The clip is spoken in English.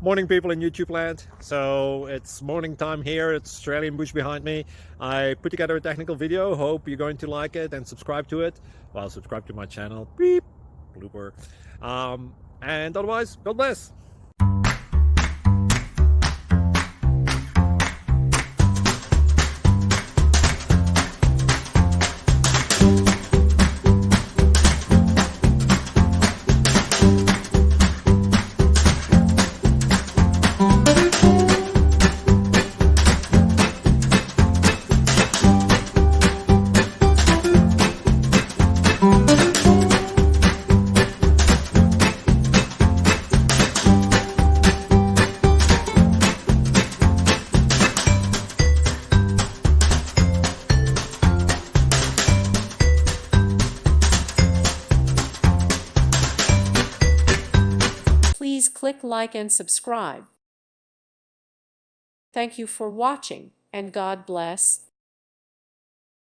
Morning, people in YouTube land. So it's morning time here. It's Australian bush behind me. I put together a technical video. Hope you're going to like it and subscribe to it. Well, subscribe to my channel. Beep, blooper. And otherwise, God bless. Please click like and subscribe. Thank you for watching, and God bless.